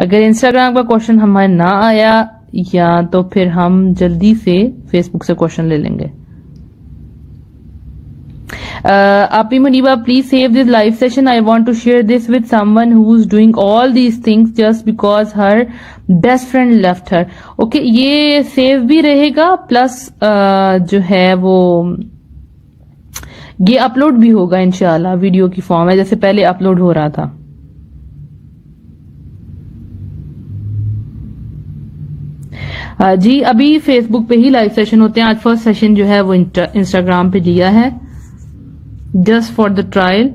اگر انسٹاگرام کا کوشچن ہمیں نہ آیا یا تو پھر ہم جلدی سے فیس بک سے کوشچن لے لیں گے. Api Muniba, please save this live session. I want to share this with someone who's doing all these things just because her best friend left her. Okay, یہ save بھی رہے گا پلس جو ہے وہ یہ اپلوڈ بھی ہوگا انشاءاللہ ویڈیو کی فارم ہے جیسے پہلے اپلوڈ ہو رہا تھا. جی ابھی فیس بک پہ ہی لائیو سیشن ہوتے ہیں. آج فرسٹ سیشن جو ہے وہ انسٹاگرام پہ لیا ہے جسٹ فار دا ٹرائل.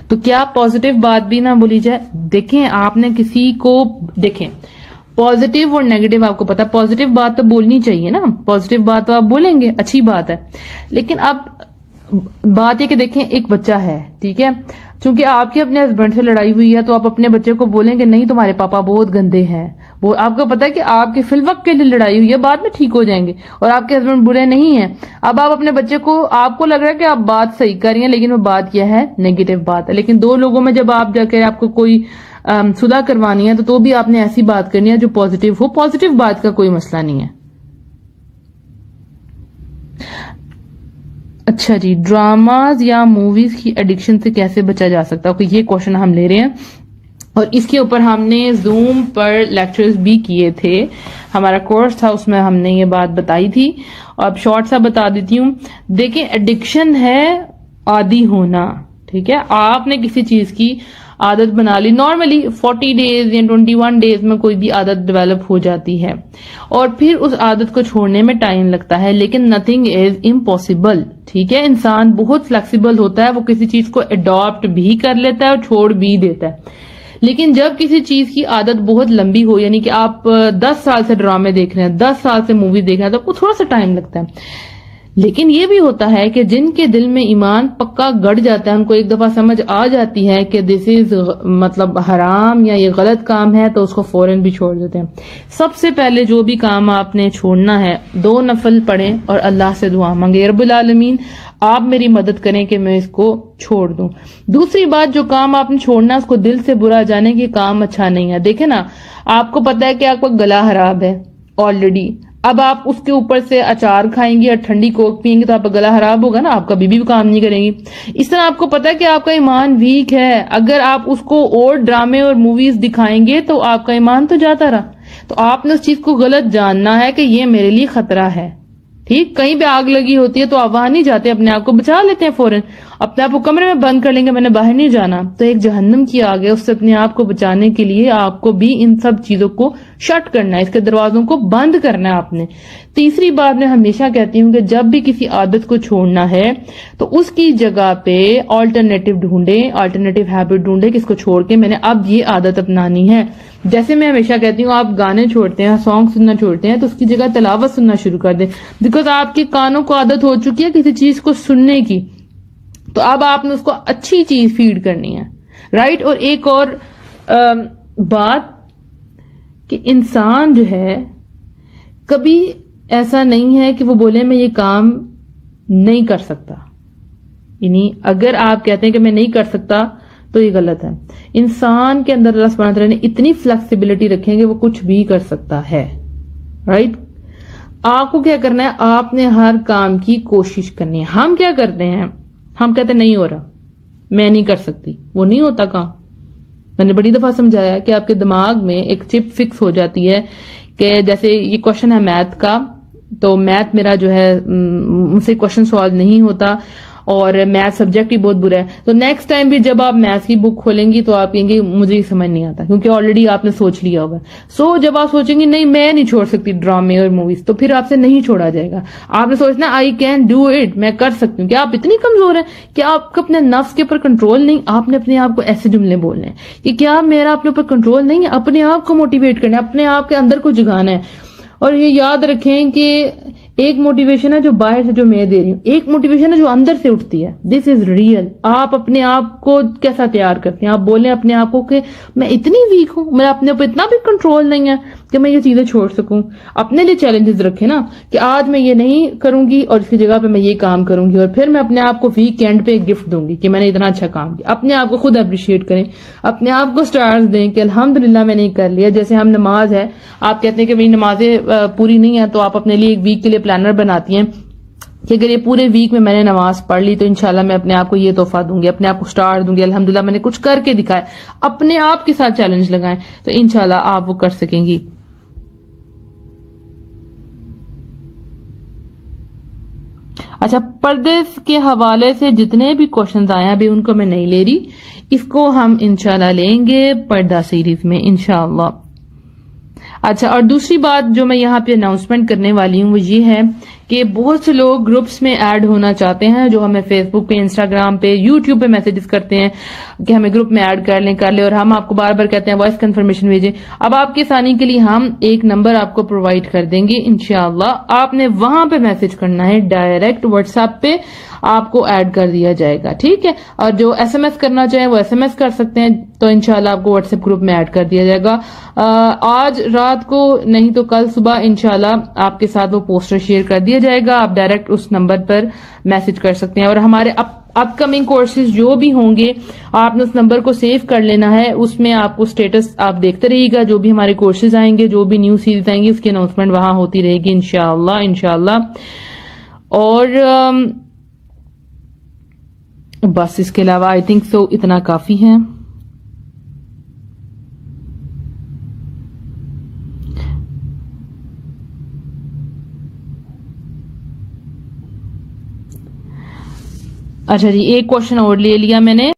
تو کیا پازیٹیو بات بھی نہ بولی جائے. دیکھیں آپ نے کسی کو دیکھیں پازیٹیو اور نیگیٹو آپ کو پتا پازیٹیو بات تو بولنی چاہیے نا, پازیٹیو بات تو آپ بولیں گے اچھی بات ہے, لیکن اب بات یہ کہ دیکھیں ایک بچہ ہے ٹھیک ہے, چونکہ آپ کی اپنے ہسبینڈ سے لڑائی ہوئی ہے تو آپ اپنے بچے کو بولیں گے نہیں تمہارے پاپا بہت گندے ہیں, وہ آپ کو پتا ہے کہ آپ کے فی الوقت کے لیے لڑائی ہوئی ہے بعد میں ٹھیک ہو جائیں گے اور آپ کے ہسبینڈ برے نہیں ہیں. اب آپ اپنے بچے کو آپ کو لگ رہا ہے کہ آپ بات صحیح کر رہی ہیں لیکن وہ بات کیا ہے نیگیٹو بات ہے. لیکن دو لوگوں میں جب آپ جا کے آپ کو کوئی صلح کروانی ہے تو بھی آپ نے ایسی بات کرنی ہے جو پازیٹیو ہو. پازیٹیو بات کا کوئی مسئلہ نہیں ہے. اچھا جی, ڈراماز یا موویز کی ایڈکشن سے کیسے بچا جا سکتا ہے, یہ کوشچن ہم لے رہے ہیں اور اس کے اوپر ہم نے زوم پر لیکچرز بھی کیے تھے. ہمارا کورس تھا اس میں ہم نے یہ بات بتائی تھی اور اب شارٹ سا بتا دیتی ہوں. دیکھیں ایڈکشن ہے عادی ہونا, ٹھیک ہے, آپ نے کسی چیز کی عادت بنا لی. نارملی 40 ڈیز یا 21 ڈیز میں کوئی بھی عادت ڈیولپ ہو جاتی ہے اور پھر اس عادت کو چھوڑنے میں ٹائم لگتا ہے, لیکن نتھنگ از امپاسبل. ٹھیک ہے, انسان بہت فلیکسیبل ہوتا ہے, وہ کسی چیز کو اڈاپٹ بھی کر لیتا ہے اور چھوڑ بھی دیتا ہے. لیکن جب کسی چیز کی عادت بہت لمبی ہو, یعنی کہ آپ 10 سال سے ڈرامے دیکھ رہے ہیں, 10 سال سے مووی دیکھ رہے ہیں, تو آپ کو تھوڑا سا ٹائم لگتا ہے. لیکن یہ بھی ہوتا ہے کہ جن کے دل میں ایمان پکا گڑ جاتا ہے, ان کو ایک دفعہ سمجھ آ جاتی ہے کہ دس از مطلب حرام یا یہ غلط کام ہے, تو اس کو فوراً بھی چھوڑ دیتے ہیں. سب سے پہلے جو بھی کام آپ نے چھوڑنا ہے 2 نفل پڑھیں اور اللہ سے دعا مانگے, رب العالمین آپ میری مدد کریں کہ میں اس کو چھوڑ دوں. دوسری بات, جو کام آپ نے چھوڑنا اس کو دل سے برا جانے کہ کام اچھا نہیں ہے. دیکھیں نا, آپ کو پتا ہے کہ آپ کا گلا خراب ہے آلریڈی, اب آپ اس کے اوپر سے اچار کھائیں گی اور ٹھنڈی کوک پئیں گے تو آپ کا گلا خراب ہوگا نا, آپ کا بیوی بھی کام نہیں کرے گی. اس طرح آپ کو پتا ہے کہ آپ کا ایمان ویک ہے, اگر آپ اس کو اور ڈرامے اور موویز دکھائیں گے تو آپ کا ایمان تو جاتا رہا. تو آپ نے اس چیز کو غلط جاننا ہے کہ یہ میرے لیے خطرہ ہے. ٹھیک, کہیں پہ آگ لگی ہوتی ہے تو آپ وہاں نہیں جاتے, اپنے آپ کو بچا لیتے ہیں فوراً, اپنے آپ کو کمرے میں بند کر لیں گے, میں نے باہر نہیں جانا. تو ایک جہنم کی آگ ہے, اس سے اپنے آپ کو بچانے کے لیے آپ کو بھی ان سب چیزوں کو شٹ کرنا ہے, اس کے دروازوں کو بند کرنا ہے آپ نے. تیسری بات میں ہمیشہ کہتی ہوں کہ جب بھی کسی عادت کو چھوڑنا ہے تو اس کی جگہ پہ آلٹرنیٹو ڈھونڈیں, آلٹرنیٹو ہیبٹ ڈھونڈیں کہ اس کو چھوڑ کے میں نے اب یہ عادت اپنانی ہے. جیسے میں ہمیشہ کہتی ہوں, آپ گانے چھوڑتے ہیں, سانگ سننا چھوڑتے ہیں, تو اس کی جگہ تلاوت سننا شروع کر دیں, بیکاز آپ کے کانوں کو عادت ہو چکی ہے کسی چیز کو سننے کی, تو اب آپ نے اس کو اچھی چیز فیڈ کرنی ہے, رائٹ. اور ایک اور بات کہ انسان جو ہے کبھی ایسا نہیں ہے کہ وہ بولے میں یہ کام نہیں کر سکتا. یعنی اگر آپ کہتے ہیں کہ میں نہیں کر سکتا تو یہ غلط ہے. انسان کے اندر اللہ سبحانہ وتعالی نے اتنی فلیکسیبلٹی رکھیں کہ وہ کچھ بھی کر سکتا ہے, رائٹ. آپ کو کیا کرنا ہے, آپ نے ہر کام کی کوشش کرنی ہے. ہم کیا کرتے ہیں, ہم کہتے ہیں نہیں ہو رہا, میں نہیں کر سکتی, وہ نہیں ہوتا کام. میں نے بڑی دفعہ سمجھایا کہ آپ کے دماغ میں ایک چپ فکس ہو جاتی ہے کہ جیسے یہ کوشچن ہے میتھ کا, تو میتھ میرا جو ہے مجھ سے کوشچن سالو نہیں ہوتا اور میتھ سبجیکٹ ہی بہت برا ہے, تو نیکسٹ ٹائم بھی جب آپ میتھ کی بک کھولیں گی تو آپ کہیں گے مجھے یہ سمجھ نہیں آتا, کیونکہ آلریڈی آپ نے سوچ لیا ہوگا. سو جب آپ سوچیں گے نہیں میں نہیں چھوڑ سکتی ڈرامے اور موویز, تو پھر آپ سے نہیں چھوڑا جائے گا. آپ نے سوچنا آئی کین ڈو اٹ, میں کر سکتی ہوں. کیا آپ اتنی کمزور ہیں کہ آپ کو اپنے نفس کے اوپر کنٹرول نہیں؟ آپ نے اپنے آپ کو ایسے جملے بولنے ہیں کہ کیا میرا اپنے اوپر کنٹرول نہیں ہے. اپنے آپ کو موٹیویٹ کرنا ہے, اپنے آپ کے اندر کو جگانا ہے. اور یہ یاد رکھیں کہ ایک موٹیویشن ہے جو باہر سے جو میں دے رہی ہوں, ایک موٹیویشن ہے جو اندر سے اٹھتی ہے. دس از ریئل. آپ اپنے آپ کو کیسا تیار کرتے ہیں؟ آپ بولیں اپنے آپ کو کہ میں اتنی ویک ہوں, میرا اپنے اوپر اتنا بھی کنٹرول نہیں ہے کہ میں یہ چیزیں چھوڑ سکوں. اپنے لیے چیلنجز رکھے نا کہ آج میں یہ نہیں کروں گی اور اس کی جگہ پہ میں یہ کام کروں گی, اور پھر میں اپنے آپ کو ویکینڈ پہ ایک گفٹ دوں گی کہ میں نے اتنا اچھا کام کیا. اپنے آپ کو خود اپریشیٹ کریں, اپنے آپ کو سٹارز دیں کہ الحمدللہ میں نے کر لیا. جیسے ہم نماز ہے, آپ کہتے ہیں کہ میری نمازیں پوری نہیں ہیں, تو آپ اپنے لیے ایک ویک کے لیے پلانر بناتی ہیں کہ اگر یہ پورے ویک میں نے نماز پڑھ لی تو انشاءاللہ میں اپنے آپ کو یہ تحفہ دوں گی, اپنے آپ کو سٹار دوں گی, الحمدللہ میں نے کچھ کر کے دکھایا. اپنے آپ کے ساتھ چیلنج لگائیں تو انشاءاللہ آپ وہ کر سکیں گی. اچھا, پردے کے حوالے سے جتنے بھی کوشچنز آئے ہیں ابھی ان کو میں نہیں لے رہی, اس کو ہم انشاءاللہ لیں گے پردہ سیریز میں انشاءاللہ. اچھا, اور دوسری بات جو میں یہاں پہ اناؤنسمنٹ کرنے والی ہوں وہ یہ ہے کہ بہت سے لوگ گروپس میں ایڈ ہونا چاہتے ہیں, جو ہمیں فیس بک پہ, انسٹاگرام پہ, یوٹیوب پہ میسیجز کرتے ہیں کہ ہمیں گروپ میں ایڈ کر لیں, اور ہم آپ کو بار بار کہتے ہیں وائس کنفرمیشن بھیجیں. اب آپ کے آسانی کے لیے ہم ایک نمبر آپ کو پرووائڈ کر دیں گے انشاءاللہ. آپ نے وہاں پہ میسج کرنا ہے, ڈائریکٹ واٹس ایپ پہ آپ کو ایڈ کر دیا جائے گا, ٹھیک ہے. اور جو ایس ایم ایس کرنا چاہیں وہ ایس ایم ایس کر سکتے ہیں, تو انشاءاللہ آپ کو واٹس ایپ گروپ میں ایڈ کر دیا جائے گا. آج رات کو نہیں تو کل صبح انشاءاللہ آپ کے ساتھ وہ پوسٹر شیئر کر دیا جائے گا. آپ ڈائریکٹ اس نمبر پر میسج کر سکتے ہیں, اور ہمارے اپ کمنگ کورسز جو بھی ہوں گے آپ نے اس نمبر کو سیو کر لینا ہے. اس میں آپ کو سٹیٹس آپ دیکھتے رہیے گا, جو بھی ہمارے کورسز آئیں گے, جو بھی نیو سیریز آئیں گی, اس کی اناؤنسمنٹ وہاں ہوتی رہے گی انشاءاللہ. اور بس اس کے علاوہ آئی تھنک سو اتنا کافی ہے. اچھا جی, ایک کوشچن اور لے لیا میں نے.